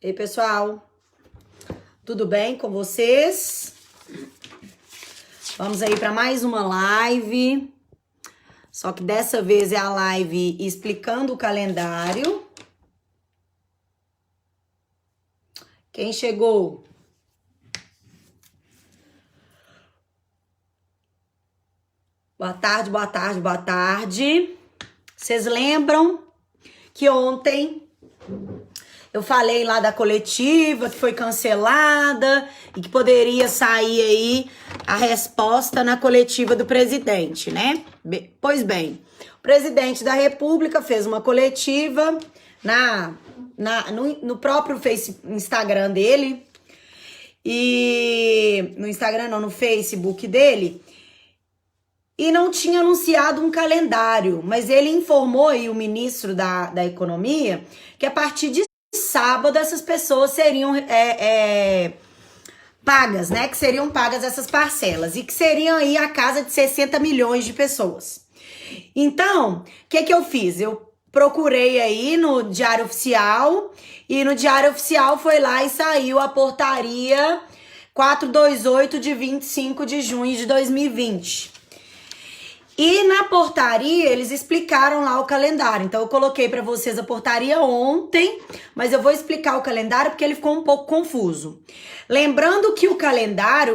Ei, pessoal, tudo bem com vocês? Vamos aí para mais uma live, só que dessa vez é a live explicando o calendário. Quem chegou? Boa tarde, boa tarde, boa tarde. Vocês lembram que ontem eu falei lá da coletiva que foi cancelada e que poderia sair aí a resposta na coletiva do presidente, né? Pois bem, o presidente da República fez uma coletiva no próprio Instagram dele, e no Instagram não, no Facebook dele, e não tinha anunciado um calendário, mas ele informou aí o ministro da Economia que a partir de sábado essas pessoas seriam pagas, né? Que seriam pagas essas parcelas e que seriam aí a casa de 60 milhões de pessoas. Então, o que eu fiz? Eu procurei aí no Diário Oficial e no Diário Oficial foi lá e saiu a portaria 428 de 25 de junho de 2020. E na portaria, eles explicaram lá o calendário. Então, eu coloquei para vocês a portaria ontem, mas eu vou explicar o calendário porque ele ficou um pouco confuso. Lembrando que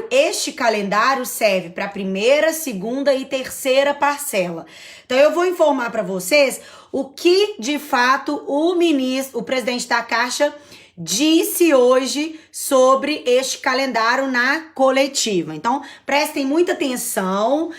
este calendário serve para a primeira, segunda e terceira parcela. Então, eu vou informar para vocês o que, de fato, o presidente da Caixa disse hoje sobre este calendário na coletiva. Então, prestem muita atenção,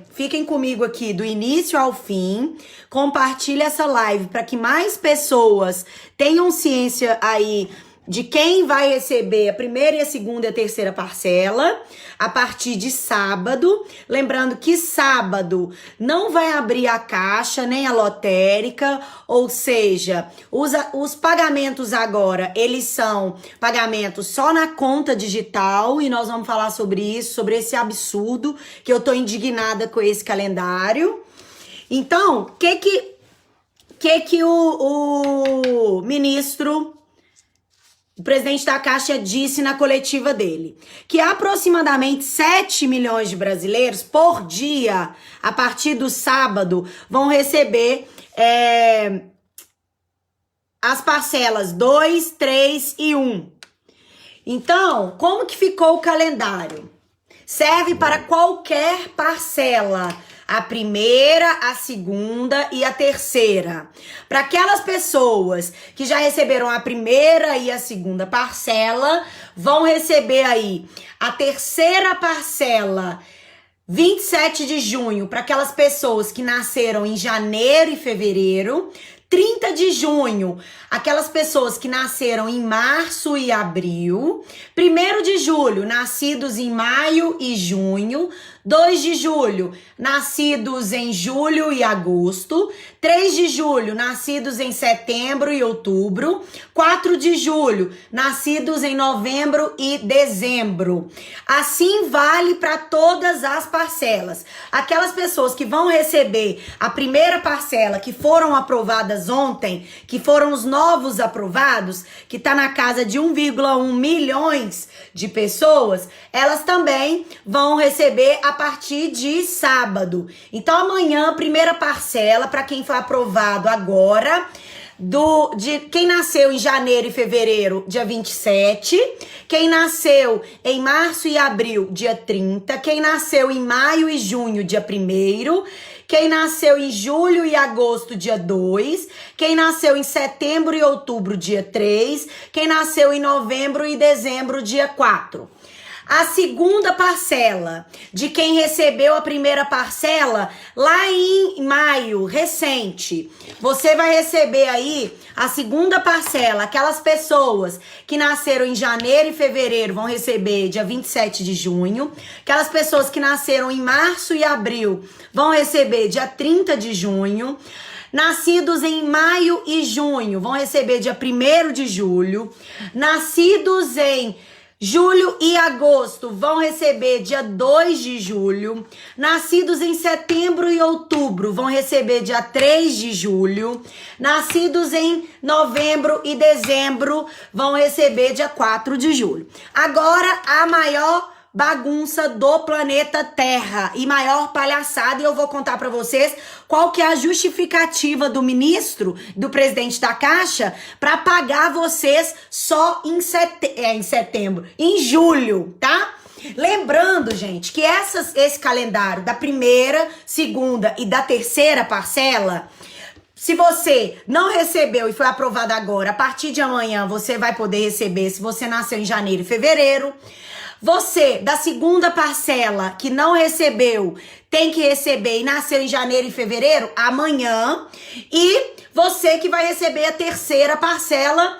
fiquem comigo aqui do início ao fim, compartilhe essa live para que mais pessoas tenham ciência aí de quem vai receber a primeira, a segunda e a terceira parcela a partir de sábado. Lembrando que sábado não vai abrir a caixa, nem a lotérica, ou seja, os pagamentos agora, eles são pagamentos só na conta digital, e nós vamos falar sobre isso, sobre esse absurdo, que eu tô indignada com esse calendário. Então, o ministro... O presidente da Caixa disse na coletiva dele que aproximadamente 7 milhões de brasileiros por dia, a partir do sábado, vão receber as parcelas 2, 3 e 1. Então, como que ficou o calendário? Serve para qualquer parcela. A primeira, a segunda e a terceira. Para aquelas pessoas que já receberam a primeira e a segunda parcela, vão receber aí a terceira parcela 27 de junho, para aquelas pessoas que nasceram em janeiro e fevereiro. 30 de junho, aquelas pessoas que nasceram em março e abril. 1º de julho, nascidos em maio e junho. 2 de julho, nascidos em julho e agosto. 3 de julho, nascidos em setembro e outubro. 4 de julho, nascidos em novembro e dezembro. Assim vale para todas as parcelas. Aquelas pessoas que vão receber a primeira parcela, que foram aprovadas ontem, que foram os novos aprovados, que está na casa de 1,1 milhões de pessoas, elas também vão receber a partir de sábado. Então amanhã, primeira parcela para quem foi aprovado agora, de quem nasceu em janeiro e fevereiro, dia 27, quem nasceu em março e abril, dia 30, quem nasceu em maio e junho, dia 1º, quem nasceu em julho e agosto, dia 2, quem nasceu em setembro e outubro, dia 3, quem nasceu em novembro e dezembro, dia 4. A segunda parcela de quem recebeu a primeira parcela lá em maio, recente, você vai receber aí a segunda parcela. Aquelas pessoas que nasceram em janeiro e fevereiro vão receber dia 27 de junho. Aquelas pessoas que nasceram em março e abril vão receber dia 30 de junho. Nascidos em maio e junho vão receber dia 1º de julho. Nascidos em Julho e agosto vão receber dia 2 de julho. Nascidos em setembro e outubro vão receber dia 3 de julho. Nascidos em novembro e dezembro vão receber dia 4 de julho. Agora, a maior bagunça do planeta Terra e maior palhaçada, e eu vou contar pra vocês qual que é a justificativa do ministro, do presidente da Caixa, pra pagar vocês só em setembro, em julho, tá? Lembrando, gente, que esse calendário da primeira, segunda e da terceira parcela, se você não recebeu e foi aprovado agora, a partir de amanhã você vai poder receber se você nasceu em janeiro e fevereiro. Você, da segunda parcela, que não recebeu, tem que receber e nasceu em janeiro e fevereiro, amanhã. E você que vai receber a terceira parcela,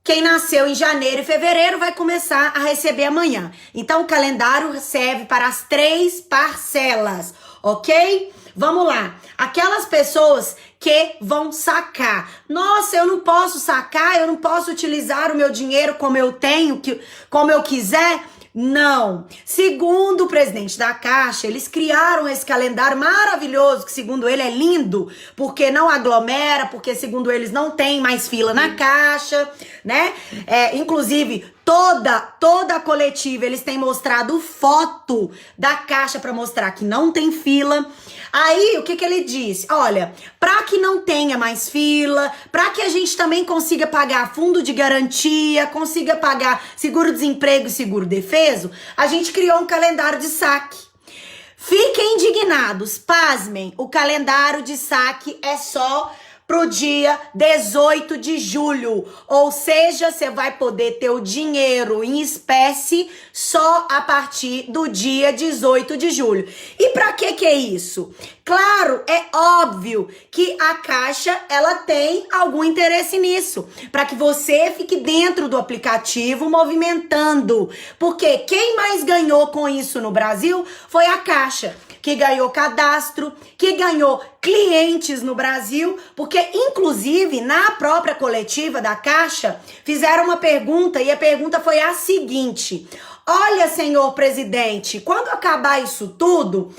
quem nasceu em janeiro e fevereiro, vai começar a receber amanhã. Então, o calendário serve para as 3 parcelas, ok? Vamos lá. Aquelas pessoas que vão sacar. Nossa, eu não posso sacar, eu não posso utilizar o meu dinheiro como eu tenho, como eu quiser. Não. Segundo o presidente da Caixa, eles criaram esse calendário maravilhoso, que segundo ele é lindo, porque não aglomera, porque segundo eles não tem mais fila na Caixa, né? Inclusive, toda a coletiva, eles têm mostrado foto da Caixa para mostrar que não tem fila. Aí, o que ele disse? Olha, para que não tenha mais fila, para que a gente também consiga pagar fundo de garantia, consiga pagar seguro-desemprego e seguro-defeso, a gente criou um calendário de saque. Fiquem indignados, pasmem, o calendário de saque é só pro dia 18 de julho, ou seja, você vai poder ter o dinheiro em espécie só a partir do dia 18 de julho. E pra que é isso? Claro, é óbvio que a Caixa, ela tem algum interesse nisso, para que você fique dentro do aplicativo movimentando, porque quem mais ganhou com isso no Brasil foi a Caixa, que ganhou cadastro, que ganhou clientes no Brasil, porque inclusive na própria coletiva da Caixa fizeram uma pergunta e a pergunta foi a seguinte: olha, senhor presidente, quando acabar isso tudo,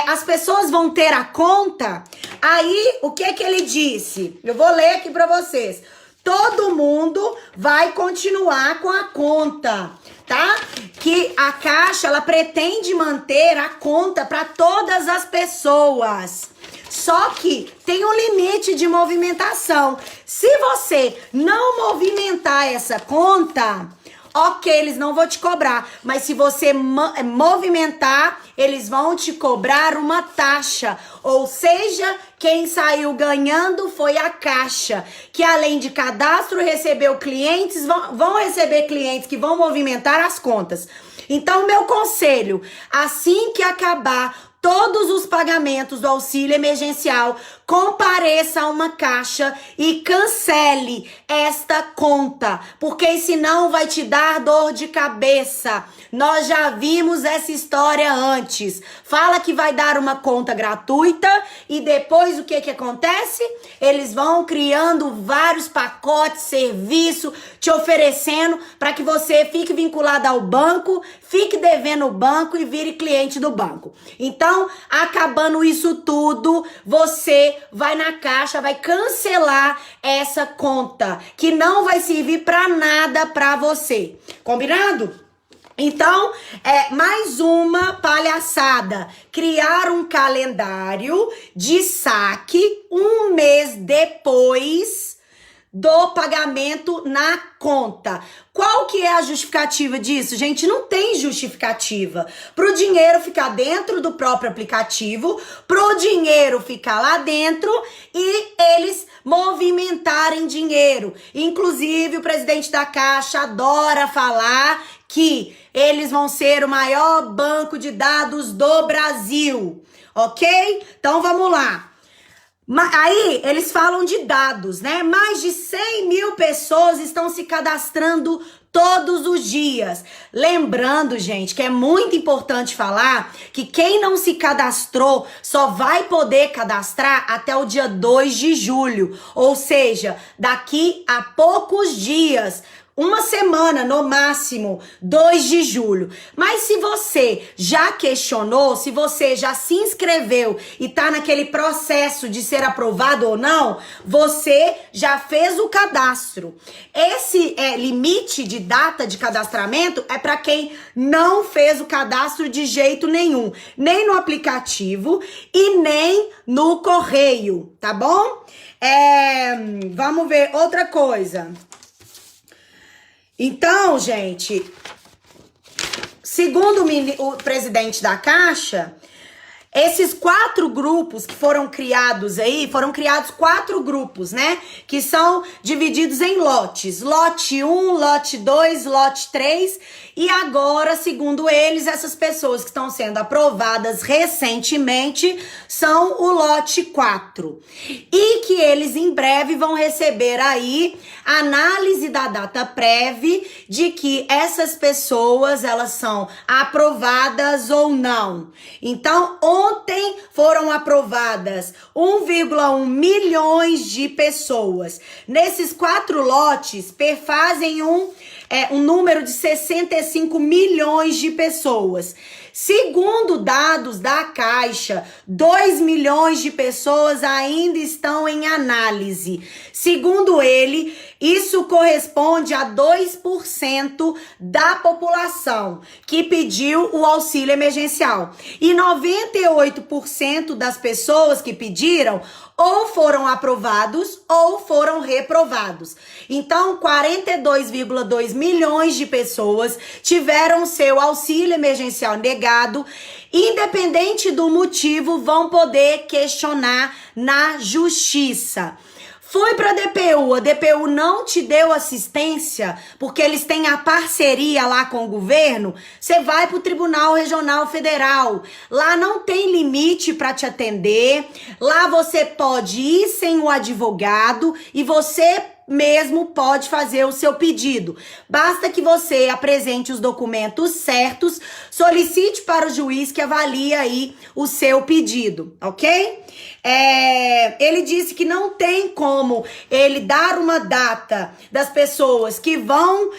as pessoas vão ter a conta? Aí, o que ele disse? Eu vou ler aqui pra vocês. Todo mundo vai continuar com a conta, tá? Que a Caixa, ela pretende manter a conta para todas as pessoas. Só que tem um limite de movimentação. Se você não movimentar essa conta, ok, eles não vão te cobrar. Mas se você movimentar, eles vão te cobrar uma taxa. Ou seja, quem saiu ganhando foi a Caixa, que além de cadastro recebeu clientes, vão receber clientes que vão movimentar as contas. Então, meu conselho, assim que acabar todos os pagamentos do auxílio emergencial, compareça a uma Caixa e cancele esta conta, porque senão vai te dar dor de cabeça. Nós já vimos essa história antes. Fala que vai dar uma conta gratuita e depois o que acontece? Eles vão criando vários pacotes, serviço, te oferecendo para que você fique vinculado ao banco, fique devendo o banco e vire cliente do banco. Então, acabando isso tudo, você vai na Caixa, vai cancelar essa conta, que não vai servir para nada para você. Combinado? Então, mais uma palhaçada. Criar um calendário de saque um mês depois do pagamento na conta. Qual que é a justificativa disso? Gente, não tem justificativa. Pro dinheiro ficar dentro do próprio aplicativo, pro dinheiro ficar lá dentro e eles movimentarem dinheiro. Inclusive, o presidente da Caixa adora falar que eles vão ser o maior banco de dados do Brasil, ok? Então, vamos lá. Aí, eles falam de dados, né? Mais de 100 mil pessoas estão se cadastrando todos os dias. Lembrando, gente, que é muito importante falar que quem não se cadastrou só vai poder cadastrar até o dia 2 de julho. Ou seja, daqui a poucos dias. uma semana, no máximo, 2 de julho. Mas se você já questionou, se você já se inscreveu e tá naquele processo de ser aprovado ou não, você já fez o cadastro. Esse limite de data de cadastramento é para quem não fez o cadastro de jeito nenhum. Nem no aplicativo e nem no correio, tá bom? Vamos ver outra coisa. Então, gente, segundo o presidente da Caixa, esses 4 grupos que foram criados aí, foram criados 4 grupos, né? Que são divididos em lotes. Lote 1, lote 2, lote 3. E agora, segundo eles, essas pessoas que estão sendo aprovadas recentemente são o lote 4. E que eles em breve vão receber aí análise da data prévia de que essas pessoas, elas são aprovadas ou não. Então, ontem foram aprovadas 1,1 milhões de pessoas. Nesses 4 lotes, perfazem um número de 65 milhões de pessoas. Segundo dados da Caixa, 2 milhões de pessoas ainda estão em análise. Segundo ele, isso corresponde a 2% da população que pediu o auxílio emergencial. E 98% das pessoas que pediram ou foram aprovados ou foram reprovados. Então, 42,2 milhões de pessoas tiveram seu auxílio emergencial negado. Independente do motivo, vão poder questionar na justiça. Foi para a DPU não te deu assistência, porque eles têm a parceria lá com o governo, você vai para o Tribunal Regional Federal. Lá não tem limite para te atender, lá você pode ir sem o advogado e você mesmo pode fazer o seu pedido. Basta que você apresente os documentos certos, solicite para o juiz que avalie aí o seu pedido, ok? Ele disse que não tem como ele dar uma data das pessoas que vão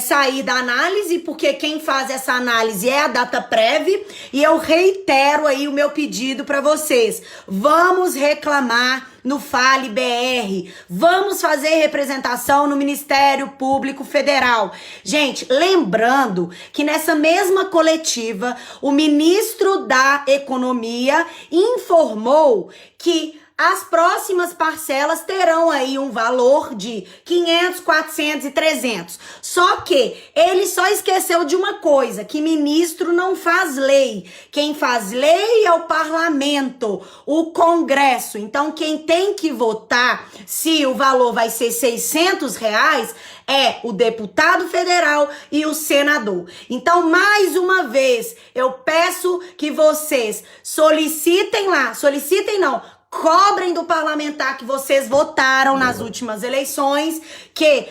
sair da análise, porque quem faz essa análise é a data prévia, e eu reitero aí o meu pedido para vocês. Vamos reclamar no Fale BR, vamos fazer representação no Ministério Público Federal. Gente, lembrando que nessa mesma coletiva, o ministro da Economia informou que as próximas parcelas terão aí um valor de 500, 400 e 300. Só que ele só esqueceu de uma coisa, que ministro não faz lei. Quem faz lei é o parlamento, o Congresso. Então, quem tem que votar se o valor vai ser R$600 é o deputado federal e o senador. Então, mais uma vez, eu peço que vocês cobrem do parlamentar que vocês votaram nas últimas eleições, que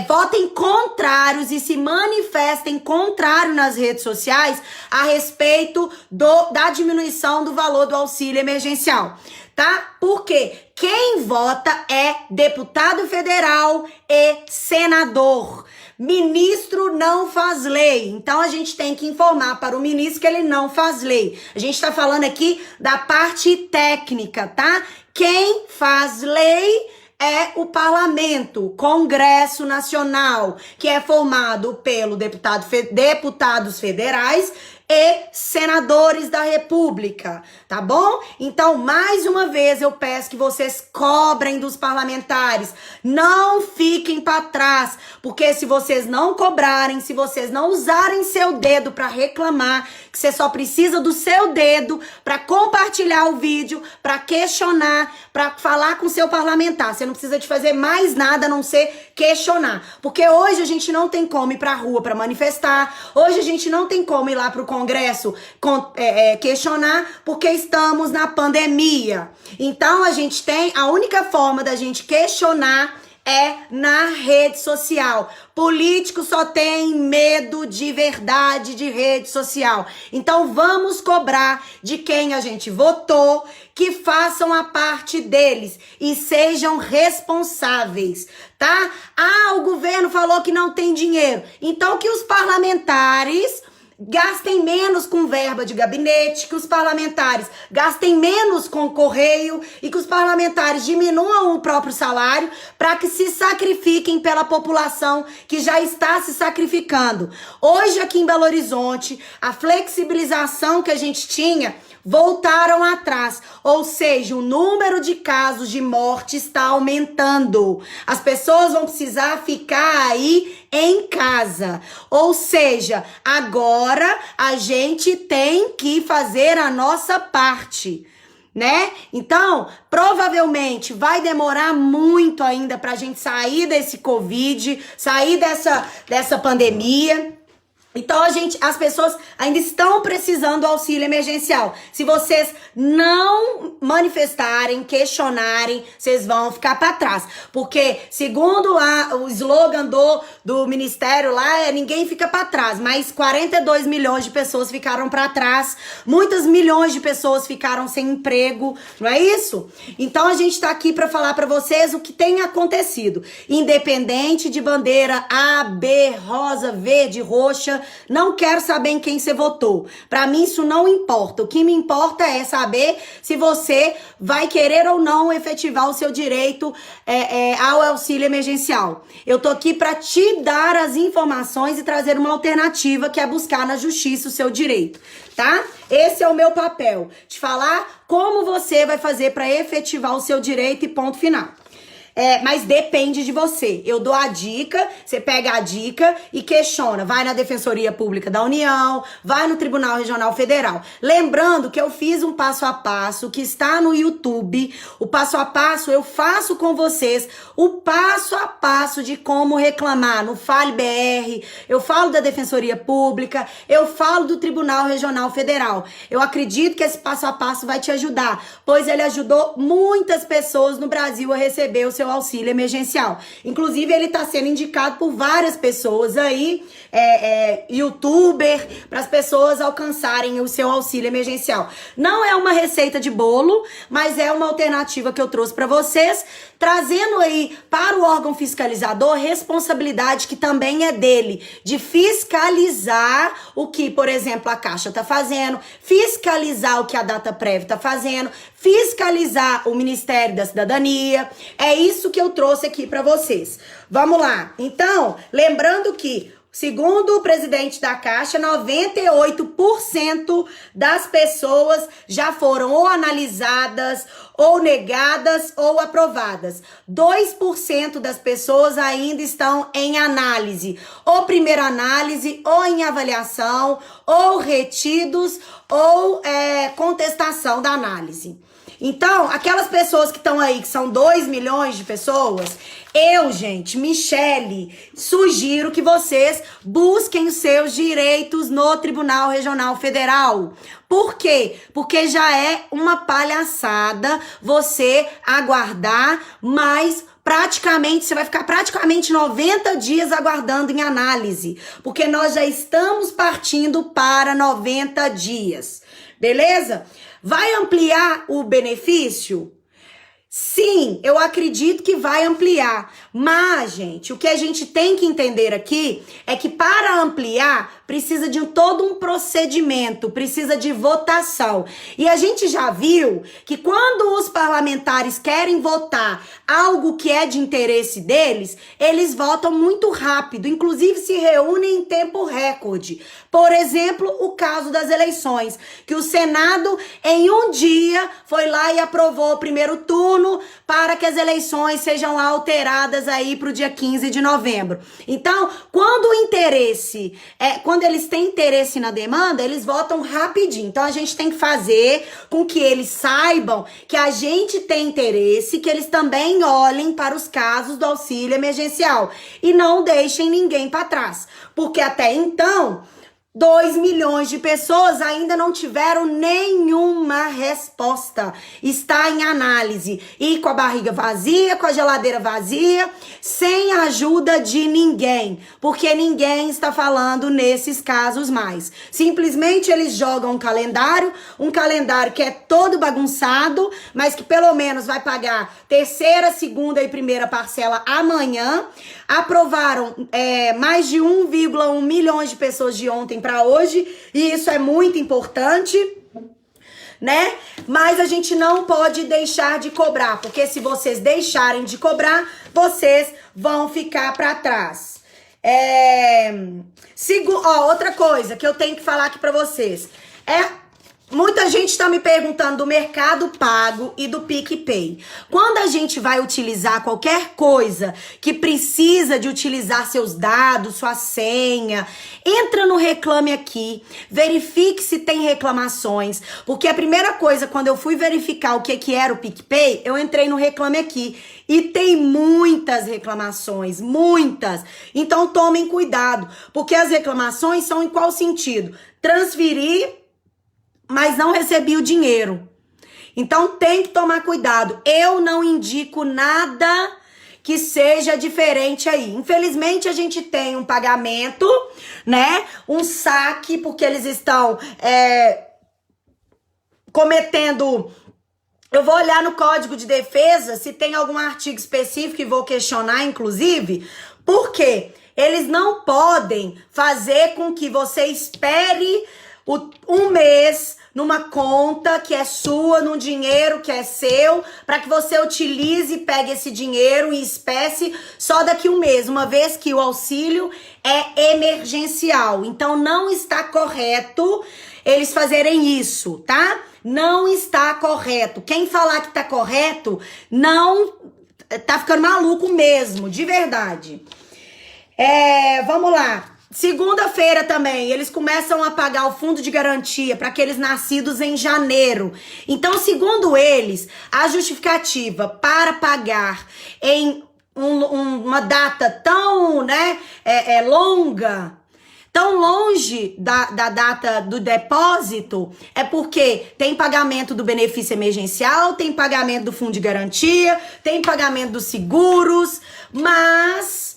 votem contrários e se manifestem contrário nas redes sociais a respeito da diminuição do valor do auxílio emergencial, tá? Porque quem vota é deputado federal e senador. Ministro não faz lei. Então a gente tem que informar para o ministro que ele não faz lei. A gente está falando aqui da parte técnica, tá? Quem faz lei é o parlamento, o Congresso Nacional, que é formado pelo deputados federais e senadores da República, tá bom? Então, mais uma vez, eu peço que vocês cobrem dos parlamentares, não fiquem para trás, porque se vocês não cobrarem, se vocês não usarem seu dedo para reclamar, que você só precisa do seu dedo para compartilhar o vídeo, para questionar, para falar com o seu parlamentar, você não precisa de fazer mais nada a não ser questionar, porque hoje a gente não tem como ir pra rua para manifestar, hoje a gente não tem como ir lá pro Congresso questionar, porque estamos na pandemia. Então a única forma da gente questionar é na rede social. Político só tem medo de verdade de rede social. Então vamos cobrar de quem a gente votou que façam a parte deles e sejam responsáveis, tá? Ah, o governo falou que não tem dinheiro. Então que os parlamentares gastem menos com verba de gabinete, que os parlamentares gastem menos com correio e que os parlamentares diminuam o próprio salário para que se sacrifiquem pela população que já está se sacrificando. Hoje aqui em Belo Horizonte, a flexibilização que a gente tinha voltaram atrás, ou seja, o número de casos de morte está aumentando. As pessoas vão precisar ficar aí em casa. Ou seja, agora a gente tem que fazer a nossa parte, né? Então, provavelmente vai demorar muito ainda pra gente sair desse Covid, sair dessa pandemia. Então, as pessoas ainda estão precisando do auxílio emergencial. Se vocês não manifestarem, questionarem, vocês vão ficar para trás. Porque, segundo lá, o slogan do ministério lá, ninguém fica para trás. Mas 42 milhões de pessoas ficaram para trás. Muitas milhões de pessoas ficaram sem emprego. Não é isso? Então, a gente tá aqui para falar para vocês o que tem acontecido. Independente de bandeira A, B, rosa, verde, roxa, não quero saber em quem você votou. Pra mim isso não importa. O que me importa é saber se você vai querer ou não efetivar o seu direito ao auxílio emergencial. Eu tô aqui pra te dar as informações e trazer uma alternativa, que é buscar na justiça o seu direito, tá? Esse é o meu papel, te falar como você vai fazer pra efetivar o seu direito e ponto final. Mas depende de você. Eu dou a dica, você pega a dica e questiona. Vai na Defensoria Pública da União, vai no Tribunal Regional Federal. Lembrando que eu fiz um passo a passo que está no YouTube. O passo a passo eu faço com vocês. O passo a passo de como reclamar no Fale BR. Eu falo da Defensoria Pública, eu falo do Tribunal Regional Federal. Eu acredito que esse passo a passo vai te ajudar, pois ele ajudou muitas pessoas no Brasil a receber o seu auxílio emergencial. Inclusive, ele está sendo indicado por várias pessoas aí, youtuber, para as pessoas alcançarem o seu auxílio emergencial. Não é uma receita de bolo, mas é uma alternativa que eu trouxe para vocês, trazendo aí para o órgão fiscalizador responsabilidade que também é dele, de fiscalizar o que, por exemplo, a Caixa está fazendo, fiscalizar o que a Dataprev está fazendo, fiscalizar o Ministério da Cidadania. É isso que eu trouxe aqui para vocês. Vamos lá. Então, lembrando que, segundo o presidente da Caixa, 98% das pessoas já foram ou analisadas, ou negadas, ou aprovadas. 2% das pessoas ainda estão em análise, ou primeira análise, ou em avaliação, ou retidos, ou contestação da análise. Então, aquelas pessoas que estão aí, que são 2 milhões de pessoas, gente, Michele, sugiro que vocês busquem os seus direitos no Tribunal Regional Federal. Por quê? Porque já é uma palhaçada você aguardar mais. Praticamente, você vai ficar praticamente 90 dias aguardando em análise, porque nós já estamos partindo para 90 dias, beleza? Vai ampliar o benefício? Sim, eu acredito que vai ampliar, mas, gente, o que a gente tem que entender aqui é que para ampliar precisa de todo um procedimento, precisa de votação. E a gente já viu que quando os parlamentares querem votar algo que é de interesse deles, eles votam muito rápido, inclusive se reúnem em tempo recorde. Por exemplo, o caso das eleições, que o Senado em um dia foi lá e aprovou o primeiro turno para que as eleições sejam alteradas aí para o dia 15 de novembro. Então, quando eles têm interesse na demanda, eles votam rapidinho. Então, a gente tem que fazer com que eles saibam que a gente tem interesse, que eles também olhem para os casos do auxílio emergencial e não deixem ninguém para trás. Porque até então, 2 milhões de pessoas ainda não tiveram nenhuma resposta. Está em análise. E com a barriga vazia, com a geladeira vazia, sem a ajuda de ninguém. Porque ninguém está falando nesses casos mais. Simplesmente eles jogam um calendário que é todo bagunçado, mas que pelo menos vai pagar terceira, segunda e primeira parcela amanhã. Aprovaram mais de 1,1 milhões de pessoas de ontem para hoje, e isso é muito importante, né? Mas a gente não pode deixar de cobrar, porque se vocês deixarem de cobrar, vocês vão ficar para trás. Outra coisa que eu tenho que falar aqui para vocês muita gente está me perguntando do Mercado Pago e do PicPay. Quando a gente vai utilizar qualquer coisa que precisa de utilizar seus dados, sua senha, entra no Reclame Aqui, verifique se tem reclamações, porque a primeira coisa, quando eu fui verificar o que era o PicPay, eu entrei no Reclame Aqui e tem muitas reclamações, muitas. Então tomem cuidado, porque as reclamações são em qual sentido? Transferir, mas não recebi o dinheiro. Então tem que tomar cuidado. Eu não indico nada que seja diferente aí. Infelizmente a gente tem um pagamento, né? Um saque, porque eles estão cometendo... Eu vou olhar no Código de Defesa se tem algum artigo específico e vou questionar, inclusive, porque eles não podem fazer com que você espere um mês numa conta que é sua, num dinheiro que é seu, para que você utilize e pegue esse dinheiro em espécie só daqui um mês, uma vez que o auxílio é emergencial. Então não está correto eles fazerem isso, tá? Não está correto. Quem falar que tá correto, não tá ficando maluco mesmo, de verdade. Vamos lá. Segunda-feira também, eles começam a pagar o fundo de garantia para aqueles nascidos em janeiro. Então, segundo eles, a justificativa para pagar em uma data tão longa, tão longe da data do depósito, é porque tem pagamento do benefício emergencial, tem pagamento do fundo de garantia, tem pagamento dos seguros, mas...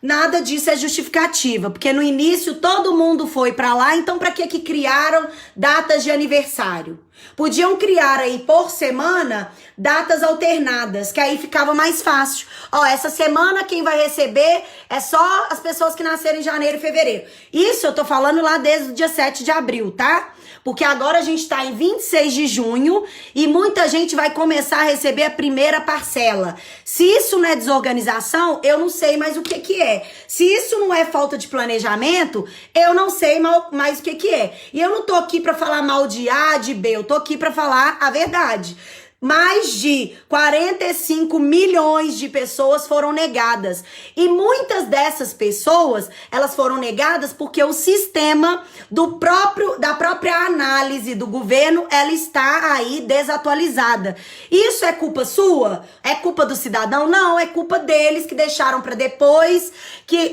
nada disso é justificativa, porque no início todo mundo foi pra lá, então pra que criaram datas de aniversário? Podiam criar aí por semana datas alternadas, que aí ficava mais fácil. Essa semana quem vai receber é só as pessoas que nasceram em janeiro e fevereiro. Isso eu tô falando lá desde o dia 7 de abril, tá? Porque agora a gente tá em 26 de junho e muita gente vai começar a receber a primeira parcela. Se isso não é desorganização, eu não sei mais o que é. Se isso não é falta de planejamento, eu não sei mais o que é. E eu não tô aqui pra falar mal de A, de B, eu tô aqui pra falar a verdade. Mais de 45 milhões de pessoas foram negadas. E muitas dessas pessoas, elas foram negadas porque o sistema da própria análise do governo, ela está aí desatualizada. Isso é culpa sua? É culpa do cidadão? Não, é culpa deles que deixaram para depois,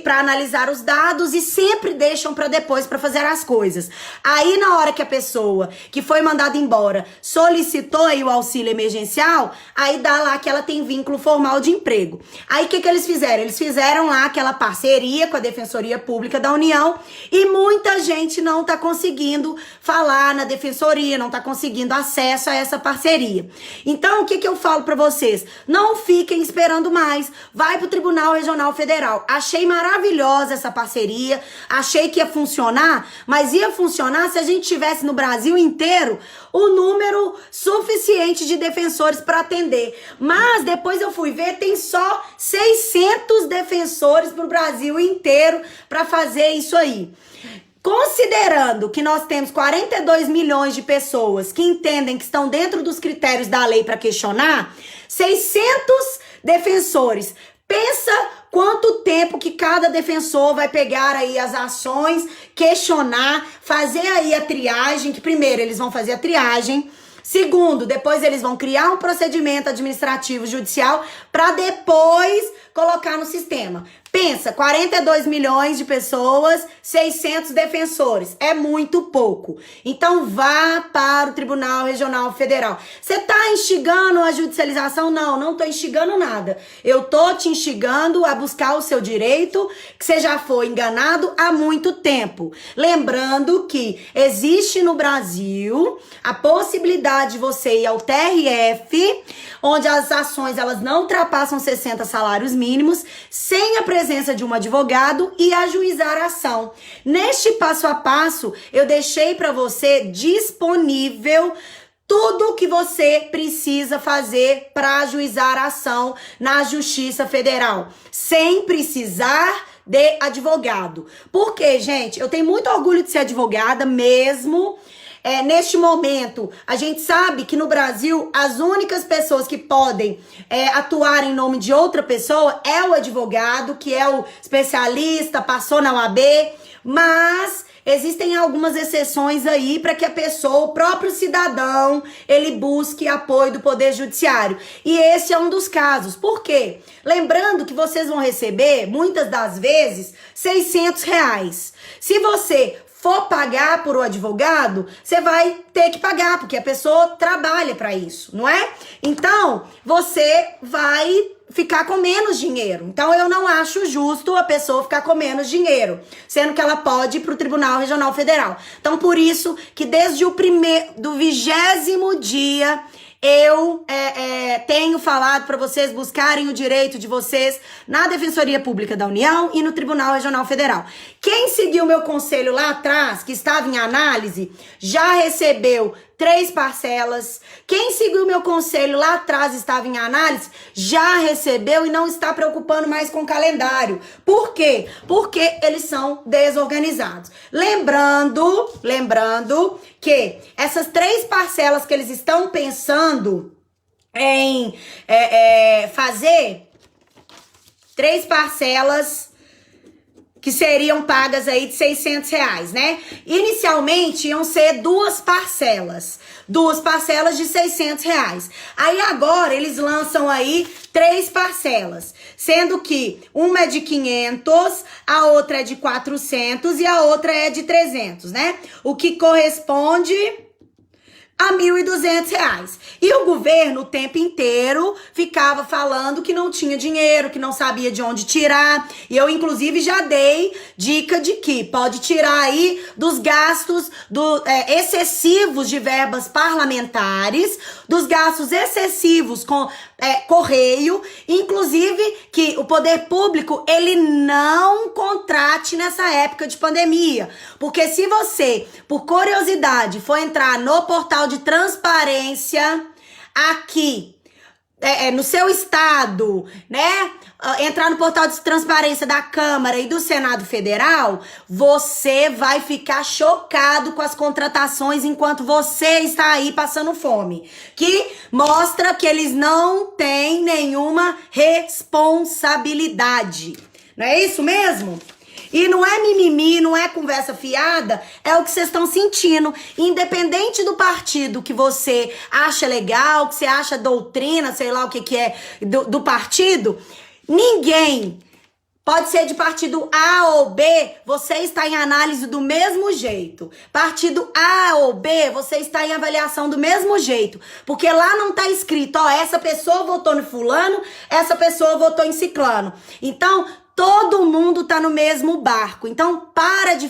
para analisar os dados e sempre deixam para depois para fazer as coisas. Aí na hora que a pessoa que foi mandada embora solicitou aí o auxílio emergencial, aí dá lá que ela tem vínculo formal de emprego. Aí o que eles fizeram? Eles fizeram lá aquela parceria com a Defensoria Pública da União e muita gente não tá conseguindo falar na Defensoria, não tá conseguindo acesso a essa parceria. Então, o que eu falo pra vocês? Não fiquem esperando mais. Vai pro Tribunal Regional Federal. Achei maravilhosa essa parceria, achei que ia funcionar, mas ia funcionar se a gente tivesse no Brasil inteiro o número suficiente de defensores para atender. Mas depois eu fui ver, tem só 600 defensores pro Brasil inteiro para fazer isso aí. Considerando que nós temos 42 milhões de pessoas que entendem que estão dentro dos critérios da lei para questionar, 600 defensores. Pensa quanto tempo que cada defensor vai pegar aí as ações, questionar, fazer aí a triagem, que primeiro eles vão fazer a triagem, segundo, depois eles vão criar um procedimento administrativo judicial para depois colocar no sistema. Pensa, 42 milhões de pessoas, 600 defensores. É muito pouco. Então vá para o Tribunal Regional Federal. Você tá instigando a judicialização? Não, não tô instigando nada. Eu tô te instigando a buscar o seu direito, que você já foi enganado há muito tempo. Lembrando que existe no Brasil a possibilidade de você ir ao TRF, onde as ações elas não ultrapassam 60 salários mínimos, sem a presença de um advogado e ajuizar a ação. Neste passo a passo, eu deixei para você disponível tudo o que você precisa fazer para ajuizar a ação na Justiça Federal, sem precisar de advogado. Porque, gente, eu tenho muito orgulho de ser advogada mesmo. Neste momento, a gente sabe que no Brasil, as únicas pessoas que podem atuar em nome de outra pessoa é o advogado, que é o especialista, passou na OAB, mas existem algumas exceções aí para que a pessoa, o próprio cidadão, ele busque apoio do Poder Judiciário. E esse é um dos casos. Por quê? Lembrando que vocês vão receber, muitas das vezes, R$600. Se você for pagar por um advogado, você vai ter que pagar, porque a pessoa trabalha para isso, não é? Então, você vai ficar com menos dinheiro. Então, eu não acho justo a pessoa ficar com menos dinheiro, sendo que ela pode ir para o Tribunal Regional Federal. Então, por isso que desde o 20º dia, eu tenho falado para vocês buscarem o direito de vocês na Defensoria Pública da União e no Tribunal Regional Federal. Quem seguiu meu conselho lá atrás, que estava em análise, já recebeu 3 parcelas. Quem seguiu meu conselho lá atrás, estava em análise, já recebeu e não está preocupando mais com o calendário. Por quê? Porque eles são desorganizados. Lembrando que essas 3 parcelas que eles estão pensando em fazer, 3 parcelas que seriam pagas aí de R$600, né? Inicialmente iam ser 2 parcelas de R$600. Aí agora eles lançam aí 3 parcelas, sendo que uma é de 500, a outra é de 400 e a outra é de 300, né? O que corresponde a R$1.200. E o governo o tempo inteiro ficava falando que não tinha dinheiro, que não sabia de onde tirar. E eu, inclusive, já dei dica de que pode tirar aí dos gastos excessivos de verbas parlamentares, dos gastos excessivos com correio, inclusive que o poder público ele não contrate nessa época de pandemia, porque se você, por curiosidade, for entrar no portal de transparência aqui no seu estado, né? Entrar no portal de transparência da Câmara e do Senado Federal, você vai ficar chocado com as contratações enquanto você está aí passando fome. Que mostra que eles não têm nenhuma responsabilidade. Não é isso mesmo? E não é mimimi, não é conversa fiada, é o que vocês estão sentindo. Independente do partido que você acha legal, que você acha doutrina, sei lá o que é do partido, ninguém, pode ser de partido A ou B, você está em análise do mesmo jeito. Partido A ou B, você está em avaliação do mesmo jeito. Porque lá não está escrito, essa pessoa votou no fulano, essa pessoa votou em ciclano. Então, todo mundo tá no mesmo barco. Então, para de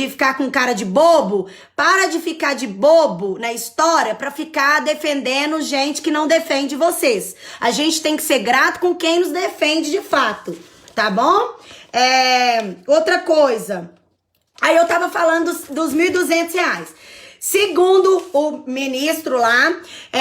ficar com cara de bobo, para de ficar de bobo na história pra ficar defendendo gente que não defende vocês. A gente tem que ser grato com quem nos defende de fato, tá bom? Outra coisa. Aí eu tava falando dos R$1.200. Segundo o ministro lá,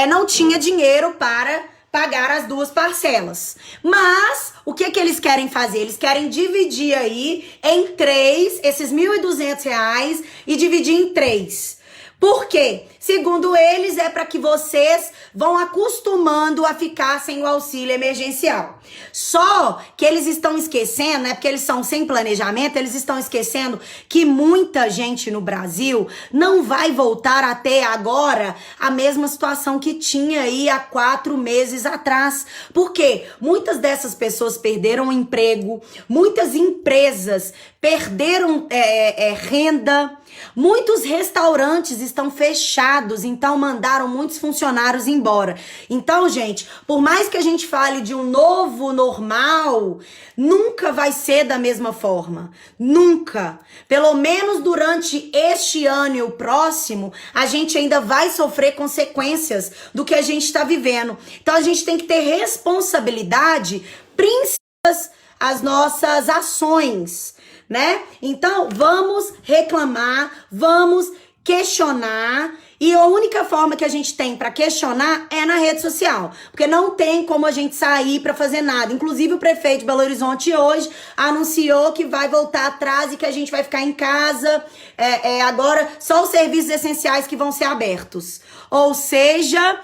não tinha dinheiro para pagar as 2 parcelas. Mas, o que eles querem fazer? Eles querem dividir aí em 3, esses R$1.200 e dividir em 3. Por quê? Segundo eles, é para que vocês vão acostumando a ficar sem o auxílio emergencial. Só que eles estão esquecendo, né? Porque eles são sem planejamento, eles estão esquecendo que muita gente no Brasil não vai voltar até agora a mesma situação que tinha aí há 4 meses atrás. Por quê? Muitas dessas pessoas perderam o emprego, muitas empresas perderam renda, muitos restaurantes estão fechados, então mandaram muitos funcionários embora. Então, gente, por mais que a gente fale de um novo normal, nunca vai ser da mesma forma. Nunca. Pelo menos durante este ano e o próximo, a gente ainda vai sofrer consequências do que a gente está vivendo. Então, a gente tem que ter responsabilidade, principalmente as nossas ações, né? Então, vamos reclamar, vamos questionar, e a única forma que a gente tem para questionar é na rede social, porque não tem como a gente sair para fazer nada. Inclusive, o prefeito de Belo Horizonte hoje anunciou que vai voltar atrás e que a gente vai ficar em casa, agora só os serviços essenciais que vão ser abertos. Ou seja,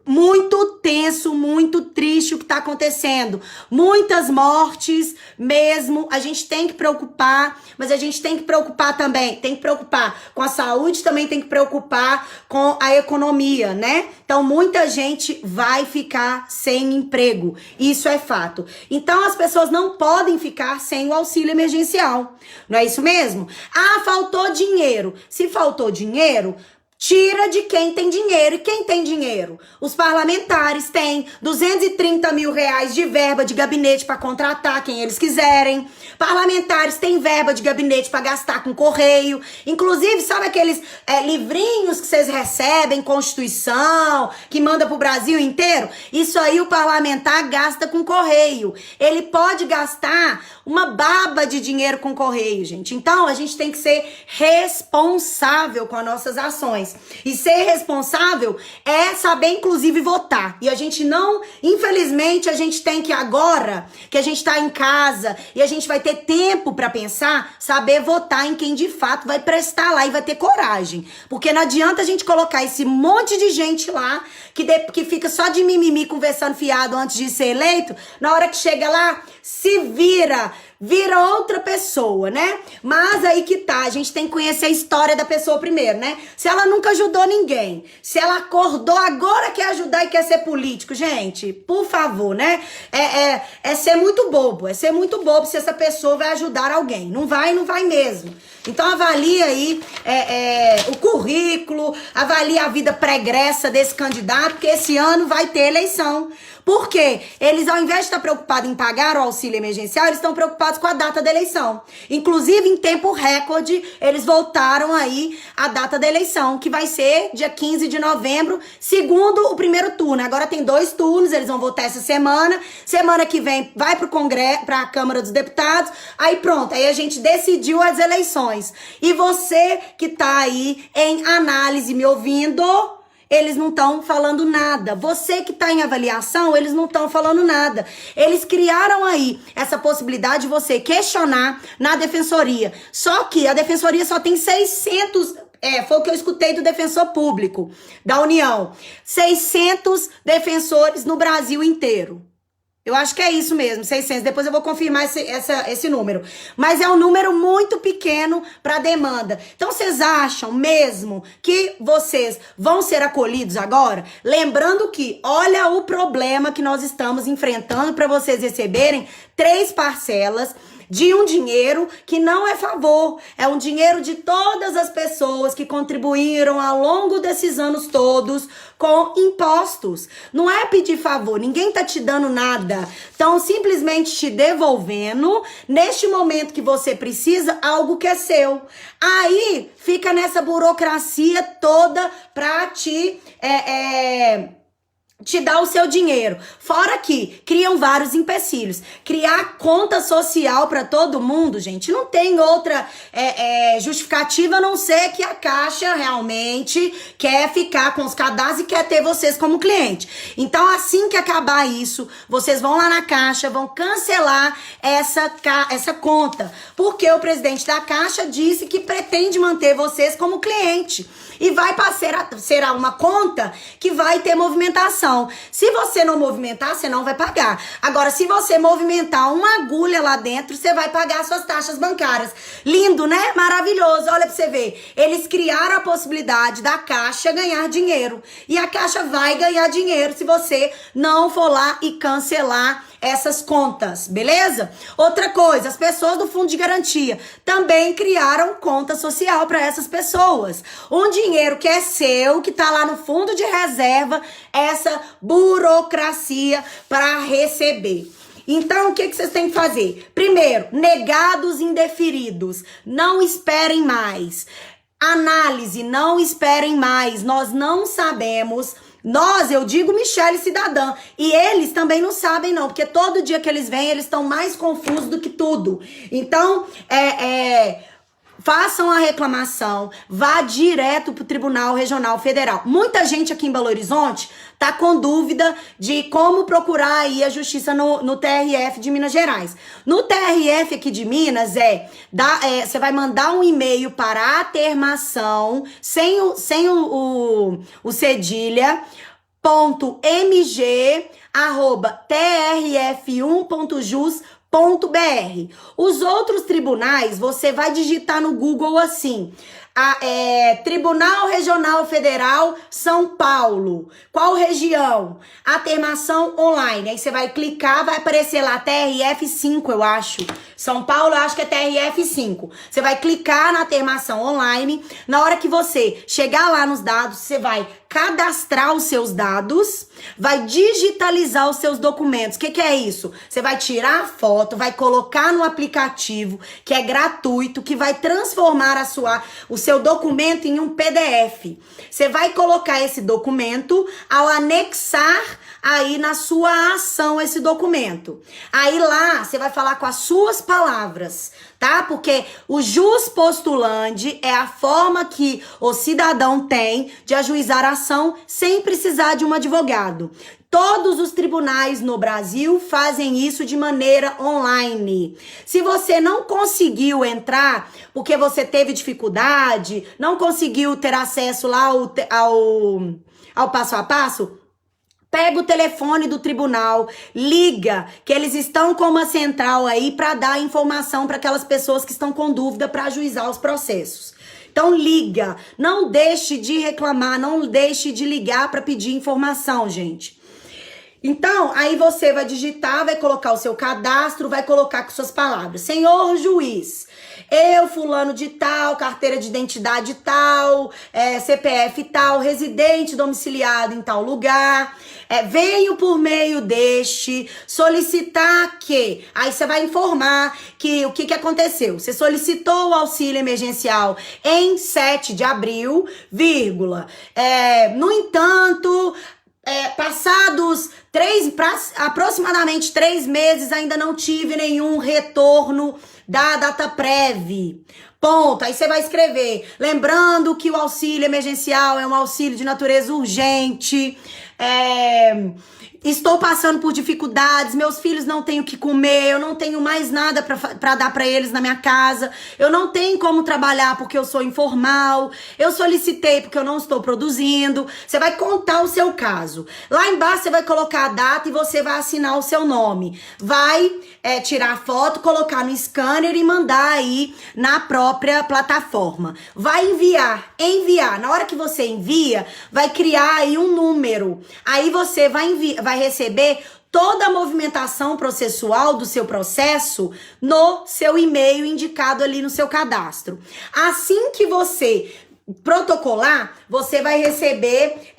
muito tenso, muito triste o que está acontecendo. Muitas mortes mesmo. A gente tem que preocupar, mas a gente tem que preocupar também. Tem que preocupar com a saúde, também tem que preocupar com a economia, né? Então, muita gente vai ficar sem emprego. Isso é fato. Então, as pessoas não podem ficar sem o auxílio emergencial. Não é isso mesmo? Ah, faltou dinheiro. Se faltou dinheiro, tira de quem tem dinheiro. E quem tem dinheiro? Os parlamentares têm 230 mil reais de verba de gabinete para contratar quem eles quiserem. Parlamentares têm verba de gabinete para gastar com correio. Inclusive, sabe aqueles livrinhos que vocês recebem, Constituição, que manda pro Brasil inteiro? Isso aí o parlamentar gasta com correio. Ele pode gastar uma baba de dinheiro com correio, gente. Então, a gente tem que ser responsável com as nossas ações. E ser responsável é saber, inclusive, votar. E a gente não, infelizmente, a gente tem que agora, que a gente tá em casa e a gente vai ter tempo pra pensar, saber votar em quem de fato vai prestar lá e vai ter coragem. Porque não adianta a gente colocar esse monte de gente lá que fica só de mimimi conversando fiado antes de ser eleito, na hora que chega lá, se vira outra pessoa, né? Mas aí que tá, a gente tem que conhecer a história da pessoa primeiro, né? Se ela nunca ajudou ninguém, se ela acordou agora quer ajudar e quer ser político, gente, por favor, né? É ser muito bobo, se essa pessoa vai ajudar alguém. Não vai mesmo. Então avalia aí o currículo, avalia a vida pregressa desse candidato, porque esse ano vai ter eleição. Por quê? Eles, ao invés de estar preocupados em pagar o auxílio emergencial, eles estão preocupados com a data da eleição. Inclusive, em tempo recorde, eles voltaram aí a data da eleição, que vai ser dia 15 de novembro, segundo o primeiro turno. Agora tem 2 turnos, eles vão votar essa semana. Semana que vem vai pro Congresso, pra Câmara dos Deputados. Aí pronto, aí a gente decidiu as eleições. E você que tá aí em análise me ouvindo, eles não estão falando nada. Você que está em avaliação, eles não estão falando nada. Eles criaram aí essa possibilidade de você questionar na defensoria. Só que a defensoria só tem 600... foi o que eu escutei do defensor público da União. 600 defensores no Brasil inteiro. Eu acho que é isso mesmo, 600. Depois eu vou confirmar esse número. Mas é um número muito pequeno para demanda. Então, vocês acham mesmo que vocês vão ser acolhidos agora? Lembrando que, olha o problema que nós estamos enfrentando para vocês receberem 3 parcelas de um dinheiro que não é favor, é um dinheiro de todas as pessoas que contribuíram ao longo desses anos todos com impostos. Não é pedir favor, ninguém tá te dando nada, estão simplesmente te devolvendo neste momento que você precisa algo que é seu. Aí fica nessa burocracia toda pra te te dá o seu dinheiro. Fora que criam vários empecilhos. Criar conta social para todo mundo, gente, não tem outra justificativa a não ser que a Caixa realmente quer ficar com os cadastros e quer ter vocês como cliente. Então, assim que acabar isso, vocês vão lá na Caixa, vão cancelar essa conta. Porque o presidente da Caixa disse que pretende manter vocês como cliente. E vai ser uma conta que vai ter movimentação. Se você não movimentar, você não vai pagar. Agora, se você movimentar uma agulha lá dentro, você vai pagar suas taxas bancárias. Lindo, né? Maravilhoso. Olha pra você ver. Eles criaram a possibilidade da Caixa ganhar dinheiro. E a Caixa vai ganhar dinheiro se você não for lá e cancelar essas contas, beleza? Outra coisa, as pessoas do Fundo de Garantia também criaram conta social para essas pessoas. Um dinheiro que é seu, que tá lá no fundo de reserva, essa burocracia para receber. Então, o que vocês têm que fazer? Primeiro, negados indeferidos. Não esperem mais. Análise, não esperem mais. Nós não sabemos. Nós, eu digo Michele Cidadã, e eles também não sabem não, porque todo dia que eles vêm, eles estão mais confusos do que tudo. Então, façam a reclamação, vá direto pro Tribunal Regional Federal. Muita gente aqui em Belo Horizonte tá com dúvida de como procurar aí a justiça no TRF de Minas Gerais. No TRF aqui de Minas, você vai mandar um e-mail para a atermação, sem o cedilha, .mg@trf1.jus.br. Os outros tribunais, você vai digitar no Google assim: Tribunal Regional Federal São Paulo. Qual região? Atermação online. Aí você vai clicar, vai aparecer lá TRF5, eu acho. São Paulo, eu acho que é TRF5. Você vai clicar na atermação online. Na hora que você chegar lá nos dados, você vai cadastrar os seus dados, vai digitalizar os seus documentos. O que é isso? Você vai tirar a foto, vai colocar no aplicativo, que é gratuito, que vai transformar o seu documento em um PDF. Você vai colocar esse documento ao anexar aí na sua ação esse documento. Aí lá você vai falar com as suas palavras, tá? Porque o jus postulandi é a forma que o cidadão tem de ajuizar a ação sem precisar de um advogado. Todos os tribunais no Brasil fazem isso de maneira online. Se você não conseguiu entrar porque você teve dificuldade, não conseguiu ter acesso lá ao passo a passo, pega o telefone do tribunal, liga, que eles estão com uma central aí para dar informação para aquelas pessoas que estão com dúvida para ajuizar os processos. Então liga, não deixe de reclamar, não deixe de ligar para pedir informação, gente. Então, aí você vai digitar, vai colocar o seu cadastro, vai colocar com suas palavras: senhor juiz, eu, fulano de tal, carteira de identidade tal, CPF tal, residente domiciliado em tal lugar, venho por meio deste solicitar que... Aí você vai informar que o que aconteceu. Você solicitou o auxílio emergencial em 7 de abril, vírgula. No entanto... passados aproximadamente 3 meses, ainda não tive nenhum retorno da data prévia. Ponto. Aí você vai escrever: lembrando que o auxílio emergencial é um auxílio de natureza urgente, estou passando por dificuldades, meus filhos não têm o que comer, eu não tenho mais nada pra dar pra eles na minha casa, eu não tenho como trabalhar porque eu sou informal, eu solicitei porque eu não estou produzindo. Você vai contar o seu caso. Lá embaixo você vai colocar a data e você vai assinar o seu nome. Vai tirar a foto, colocar no scanner e mandar aí na própria plataforma. Vai enviar. Na hora que você envia, vai criar aí um número. Aí você vai receber toda a movimentação processual do seu processo no seu e-mail indicado ali no seu cadastro. Assim que você protocolar, você vai receber,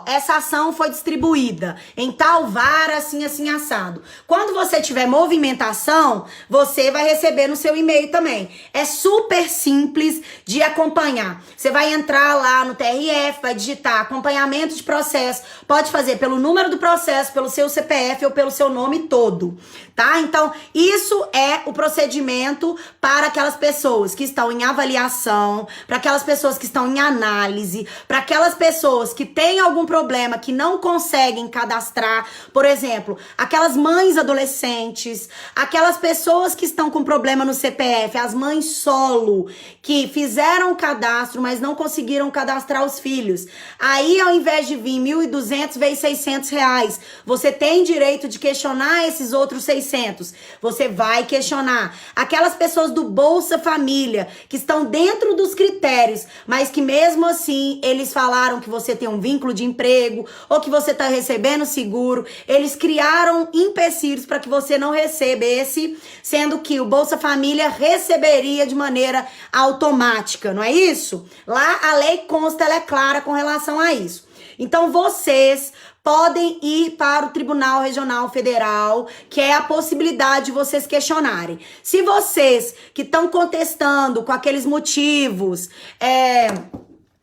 essa ação foi distribuída em tal vara, assim, assim, assado. Quando você tiver movimentação, você vai receber no seu e-mail também. É super simples de acompanhar. Você vai entrar lá no TRF, vai digitar acompanhamento de processo, pode fazer pelo número do processo, pelo seu CPF ou pelo seu nome todo, tá? Então, isso é o procedimento para aquelas pessoas que estão em avaliação, para aquelas pessoas que estão em análise, para aquelas pessoas que têm algum problema, que não conseguem cadastrar, por exemplo, aquelas mães adolescentes, aquelas pessoas que estão com problema no CPF, as mães solo, que fizeram o cadastro, mas não conseguiram cadastrar os filhos. Aí, ao invés de vir 1.200, veio R$600. Você tem direito de questionar esses outros 600. Você vai questionar. Aquelas pessoas do Bolsa Família, que estão dentro dos critérios, mas que mesmo assim, eles falaram que você tem um vínculo de emprego, ou que você está recebendo seguro, eles criaram empecilhos para que você não recebesse, sendo que o Bolsa Família receberia de maneira automática, não é isso? Lá a lei consta, ela é clara com relação a isso. Então vocês podem ir para o Tribunal Regional Federal, que é a possibilidade de vocês questionarem. Se vocês que estão contestando com aqueles motivos,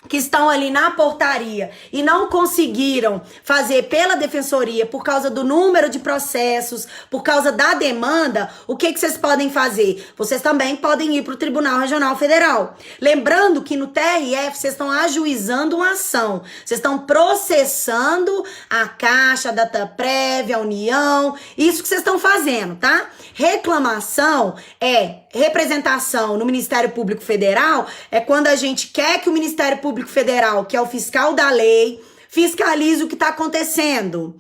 que estão ali na portaria e não conseguiram fazer pela defensoria por causa do número de processos, por causa da demanda, o que vocês podem fazer? Vocês também podem ir para o Tribunal Regional Federal. Lembrando que no TRF vocês estão ajuizando uma ação, vocês estão processando a Caixa, a Dataprev, a União, isso que vocês estão fazendo, tá? Reclamação é representação no Ministério Público Federal, é quando a gente quer que o Ministério Público Federal, que é o fiscal da lei, fiscalize o que está acontecendo.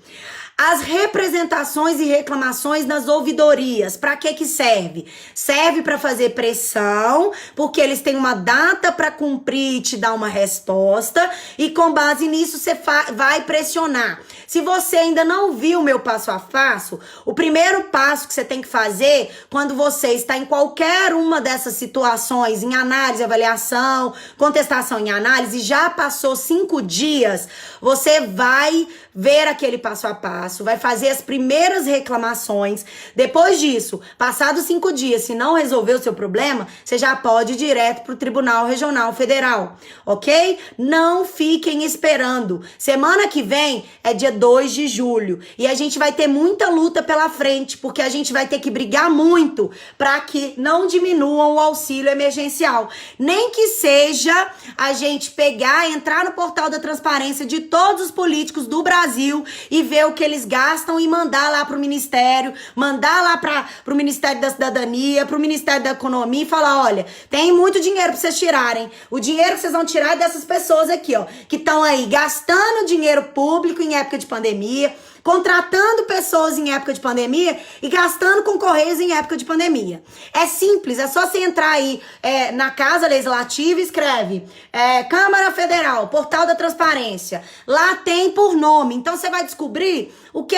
As representações e reclamações nas ouvidorias, para que serve? Serve para fazer pressão, porque eles têm uma data para cumprir e te dar uma resposta, e com base nisso você vai pressionar. Se você ainda não viu o meu passo a passo, o primeiro passo que você tem que fazer quando você está em qualquer uma dessas situações, em análise, avaliação, contestação em análise, já passou 5 dias, você vai ver aquele passo a passo, vai fazer as primeiras reclamações. Depois disso, passados 5 dias, se não resolver o seu problema, você já pode ir direto para o Tribunal Regional Federal, ok? Não fiquem esperando. Semana que vem é dia 2 de julho e a gente vai ter muita luta pela frente, porque a gente vai ter que brigar muito para que não diminuam o auxílio emergencial. Nem que seja a gente entrar no portal da transparência de todos os políticos do Brasil e ver o que eles gastam e mandar lá pro Ministério, mandar lá pro Ministério da Cidadania, pro Ministério da Economia e falar, olha, tem muito dinheiro pra vocês tirarem. O dinheiro que vocês vão tirar é dessas pessoas aqui, ó, que estão aí gastando dinheiro público em época de pandemia, contratando pessoas em época de pandemia e gastando com Correios em época de pandemia. É simples, é só você entrar aí na Casa Legislativa e escreve Câmara Federal, Portal da Transparência. Lá tem por nome, então você vai descobrir o que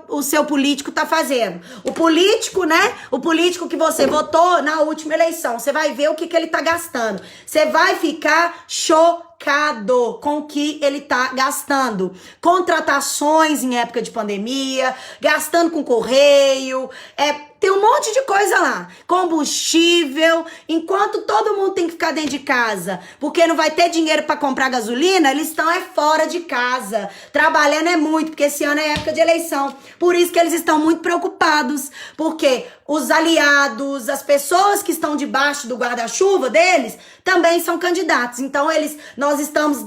o seu político tá fazendo. O político, né? O político que você votou na última eleição, você vai ver o que ele tá gastando. Você vai ficar chocado com o que ele tá gastando. Contratações em época de pandemia, gastando com correio, tem um monte de coisa lá. Combustível, enquanto todo mundo tem que ficar dentro de casa, porque não vai ter dinheiro para comprar gasolina, eles estão fora de casa. Trabalhando é muito, porque esse ano é época de eleição. Por isso que eles estão muito preocupados, porque os aliados, as pessoas que estão debaixo do guarda-chuva deles, também são candidatos. Então nós estamos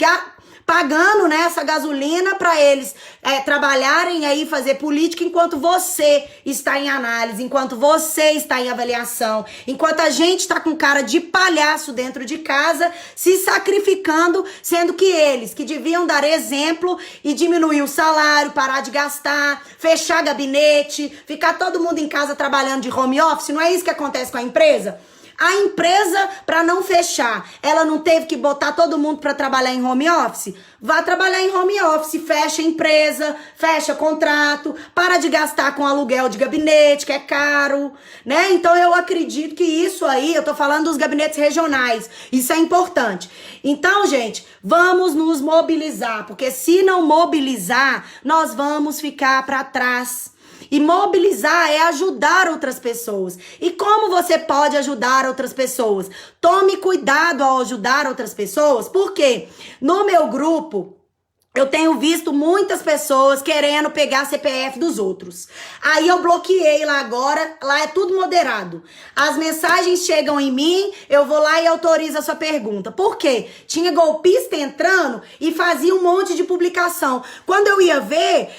pagando, né, essa gasolina para eles trabalharem aí, fazer política, enquanto você está em análise, enquanto você está em avaliação, enquanto a gente está com cara de palhaço dentro de casa, se sacrificando, sendo que eles, que deviam dar exemplo e diminuir o salário, parar de gastar, fechar gabinete, ficar todo mundo em casa trabalhando de home office, não é isso que acontece com a empresa? A empresa, para não fechar, ela não teve que botar todo mundo para trabalhar em home office? Vá trabalhar em home office, fecha a empresa, fecha contrato, para de gastar com aluguel de gabinete, que é caro, né? Então eu acredito que isso aí, eu tô falando dos gabinetes regionais, isso é importante. Então, gente, vamos nos mobilizar, porque se não mobilizar, nós vamos ficar para trás. E mobilizar é ajudar outras pessoas. E como você pode ajudar outras pessoas? Tome cuidado ao ajudar outras pessoas, porque no meu grupo eu tenho visto muitas pessoas querendo pegar CPF dos outros. Aí eu bloqueei lá agora, lá é tudo moderado. As mensagens chegam em mim, eu vou lá e autorizo a sua pergunta. Por quê? Tinha golpista entrando e fazia um monte de publicação. Quando eu ia ver,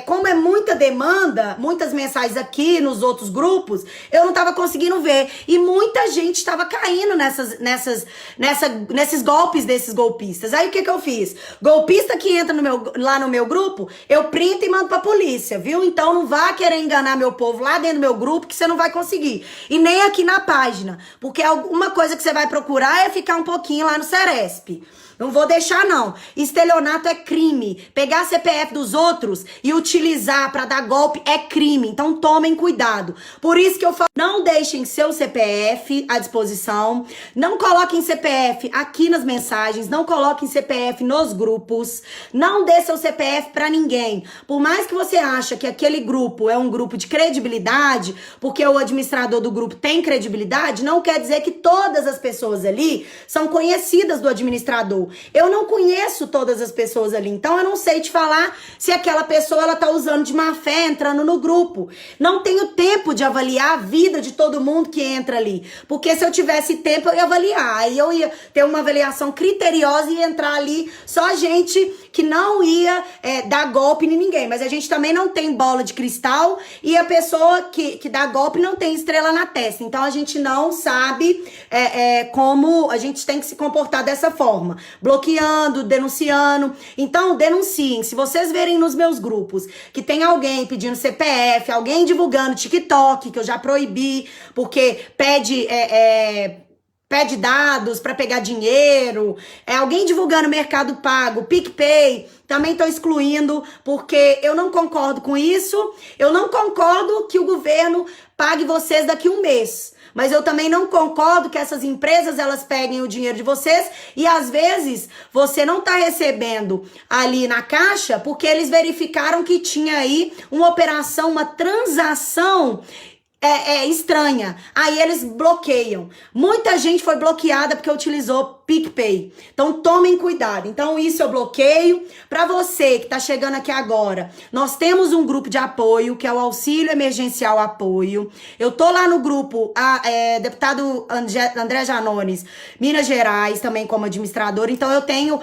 como é muita demanda, muitas mensagens aqui nos outros grupos, eu não estava conseguindo ver. E muita gente estava caindo nesses golpes desses golpistas. Aí o que eu fiz? Golpista que entra lá no meu grupo, eu printo e mando pra polícia, viu? Então não vá querer enganar meu povo lá dentro do meu grupo que você não vai conseguir. E nem aqui na página, porque alguma coisa que você vai procurar é ficar um pouquinho lá no Ceresp. Não vou deixar, não. Estelionato é crime. Pegar CPF dos outros e utilizar pra dar golpe é crime. Então tomem cuidado. Por isso que eu falo, não deixem seu CPF à disposição. Não coloquem CPF aqui nas mensagens. Não coloquem CPF nos grupos. Não dê seu CPF pra ninguém. Por mais que você ache que aquele grupo é um grupo de credibilidade, porque o administrador do grupo tem credibilidade, não quer dizer que todas as pessoas ali são conhecidas do administrador. Eu não conheço todas as pessoas ali, então eu não sei te falar se aquela pessoa ela tá usando de má fé entrando no grupo. Não tenho tempo de avaliar a vida de todo mundo que entra ali, porque se eu tivesse tempo eu ia avaliar, aí eu ia ter uma avaliação criteriosa e entrar ali só gente que não ia dar golpe em ninguém, mas a gente também não tem bola de cristal e a pessoa que dá golpe não tem estrela na testa, então a gente não sabe como a gente tem que se comportar dessa forma. Bloqueando, denunciando. Então, denunciem. Se vocês verem nos meus grupos que tem alguém pedindo CPF, alguém divulgando TikTok, que eu já proibi, porque pede dados para pegar dinheiro, alguém divulgando Mercado Pago, PicPay, também tô excluindo, porque eu não concordo com isso. Eu não concordo que o governo pague vocês daqui a um mês. Mas eu também não concordo que essas empresas, elas peguem o dinheiro de vocês e às vezes você não tá recebendo ali na caixa porque eles verificaram que tinha aí uma operação, uma transação estranha. Aí eles bloqueiam. Muita gente foi bloqueada porque utilizou PicPay. Então tomem cuidado. Então isso eu bloqueio. Para você que tá chegando aqui agora, nós temos um grupo de apoio, que é o Auxílio Emergencial Apoio. Eu tô lá no grupo, deputado André Janones, Minas Gerais, também como administrador. Então eu tenho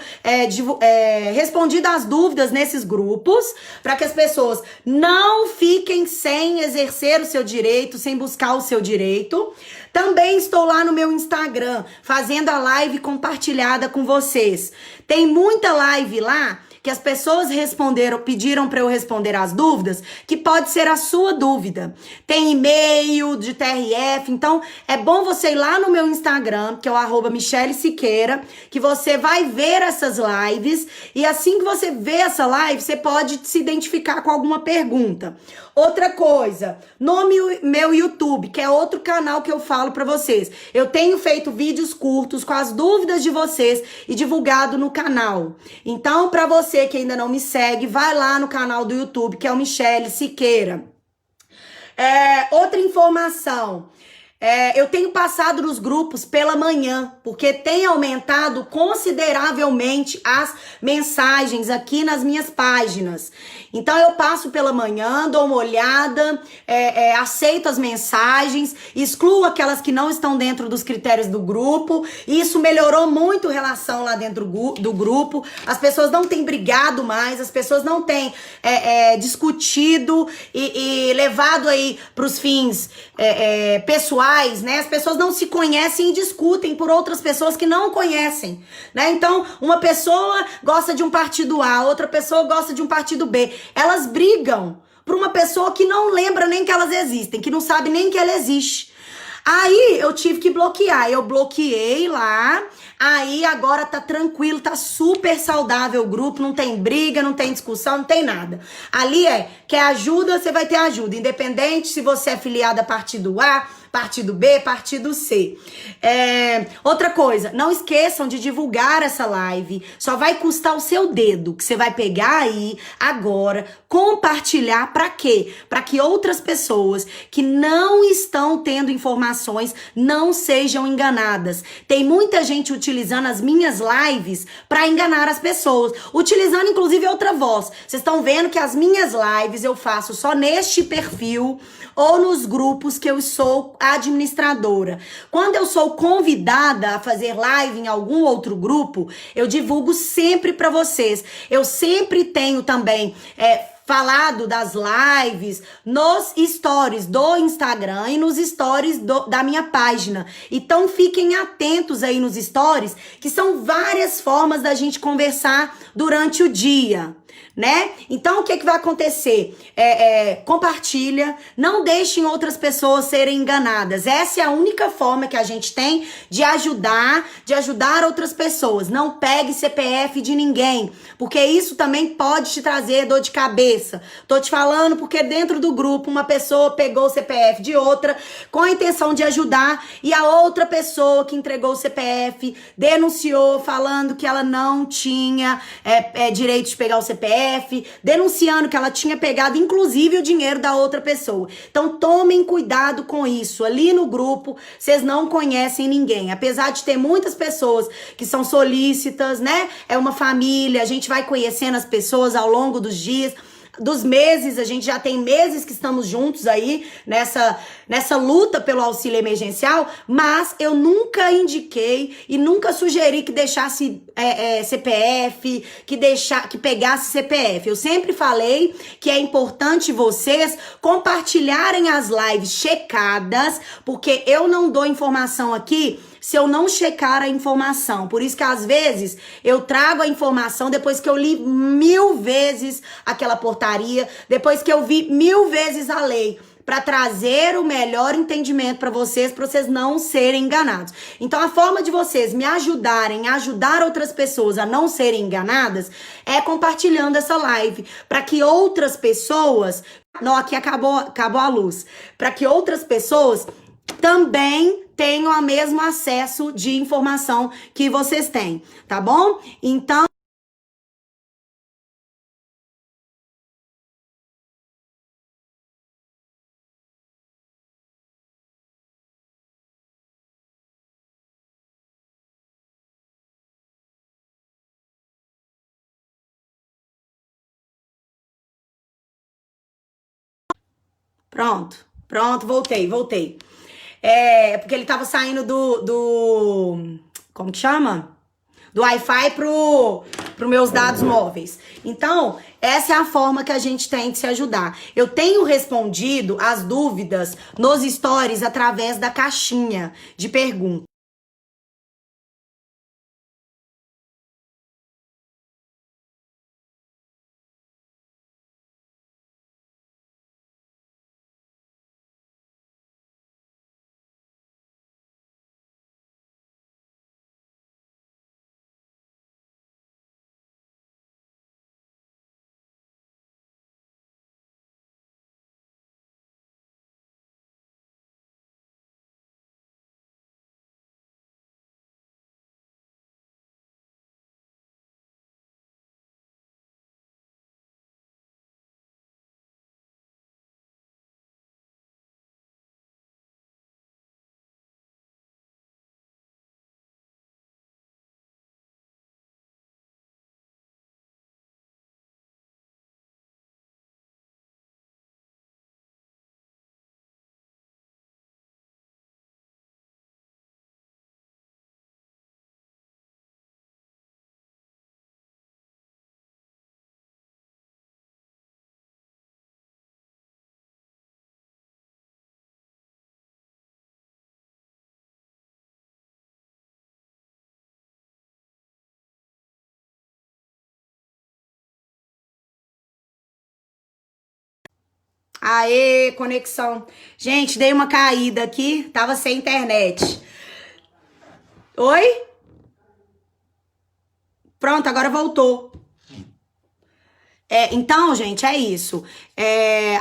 respondido as dúvidas nesses grupos, para que as pessoas não fiquem sem exercer o seu direito, sem buscar o seu direito. Também estou lá no meu Instagram, fazendo a live compartilhada com vocês. Tem muita live lá que as pessoas pediram para eu responder as dúvidas, que pode ser a sua dúvida. Tem e-mail de TRF, então é bom você ir lá no meu Instagram, que é o @MicheleSiqueira, que você vai ver essas lives, e assim que você vê essa live, você pode se identificar com alguma pergunta. Outra coisa, no meu YouTube, que é outro canal que eu falo pra vocês, eu tenho feito vídeos curtos com as dúvidas de vocês e divulgado no canal. Então, pra você que ainda não me segue, vai lá no canal do YouTube, que é o Michele Siqueira. Outra informação. Eu tenho passado nos grupos pela manhã, porque tem aumentado consideravelmente as mensagens aqui nas minhas páginas. Então eu passo pela manhã, dou uma olhada, aceito as mensagens, excluo aquelas que não estão dentro dos critérios do grupo. E isso melhorou muito a relação lá dentro do grupo. As pessoas não têm brigado mais, as pessoas não têm discutido e levado aí para os fins pessoais, né? As pessoas não se conhecem e discutem por outras pessoas que não conhecem, né? Então, uma pessoa gosta de um partido A, outra pessoa gosta de um partido B. Elas brigam por uma pessoa que não lembra nem que elas existem, que não sabe nem que ela existe. Aí eu tive que bloquear. Eu bloqueei lá. Aí agora tá tranquilo, tá super saudável o grupo. Não tem briga, não tem discussão, não tem nada. Ali quer ajuda, você vai ter ajuda. Independente se você é filiado a partido A, partido B, partido C. Outra coisa, não esqueçam de divulgar essa live. Só vai custar o seu dedo, que você vai pegar aí agora, compartilhar para quê? Para que outras pessoas que não estão tendo informações não sejam enganadas. Tem muita gente utilizando as minhas lives para enganar as pessoas, utilizando inclusive outra voz. Vocês estão vendo que as minhas lives eu faço só neste perfil ou nos grupos que eu sou administradora. Quando eu sou convidada a fazer live em algum outro grupo, eu divulgo sempre para vocês. Eu sempre tenho também falado das lives nos stories do Instagram e nos stories da minha página. Então fiquem atentos aí nos stories, que são várias formas da gente conversar durante o dia, né? Então o que vai acontecer? Compartilha, não deixem outras pessoas serem enganadas. Essa é a única forma que a gente tem de ajudar outras pessoas. Não pegue CPF de ninguém, porque isso também pode te trazer dor de cabeça. Tô te falando porque dentro do grupo uma pessoa pegou o CPF de outra com a intenção de ajudar e a outra pessoa que entregou o CPF denunciou falando que ela não tinha direito de pegar o CPF, denunciando que ela tinha pegado inclusive o dinheiro da outra pessoa. Então tomem cuidado com isso. Ali no grupo vocês não conhecem ninguém, apesar de ter muitas pessoas que são solícitas, né? É uma família, a gente vai conhecendo as pessoas ao longo dos dias, dos meses. A gente já tem meses que estamos juntos aí nessa luta pelo auxílio emergencial, mas eu nunca indiquei e nunca sugeri que deixasse CPF, que pegasse CPF. Eu sempre falei que é importante vocês compartilharem as lives checadas, porque eu não dou informação aqui se eu não checar a informação. Por isso que às vezes eu trago a informação depois que eu li 1000 vezes aquela portaria, depois que eu vi 1000 vezes a lei, para trazer o melhor entendimento para vocês não serem enganados. Então a forma de vocês me ajudarem a ajudar outras pessoas a não serem enganadas é compartilhando essa live, para que outras pessoas... Não, aqui acabou a luz. Para que outras pessoas também tenham o mesmo acesso de informação que vocês têm, tá bom? Então, pronto, voltei. Porque ele tava saindo como que chama? Do Wi-Fi pro meus dados móveis. Então, essa é a forma que a gente tem de se ajudar. Eu tenho respondido as dúvidas nos stories através da caixinha de perguntas. Aê, conexão. Gente, dei uma caída aqui, tava sem internet. Oi? Pronto, agora voltou. Então, gente, é isso.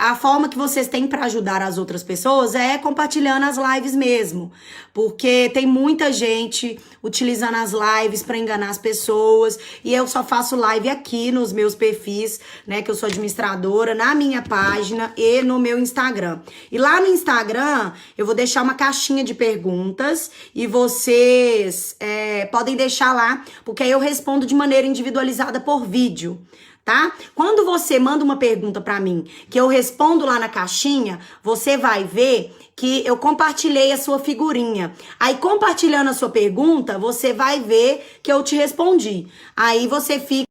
A forma que vocês têm para ajudar as outras pessoas é compartilhando as lives mesmo. Porque tem muita gente utilizando as lives para enganar as pessoas. E eu só faço live aqui nos meus perfis, né? Que eu sou administradora, na minha página e no meu Instagram. E lá no Instagram, eu vou deixar uma caixinha de perguntas e vocês podem deixar lá, porque aí eu respondo de maneira individualizada por vídeo. Tá? Quando você manda uma pergunta pra mim, que eu respondo lá na caixinha, você vai ver que eu compartilhei a sua figurinha. Aí, compartilhando a sua pergunta, você vai ver que eu te respondi. Aí você fica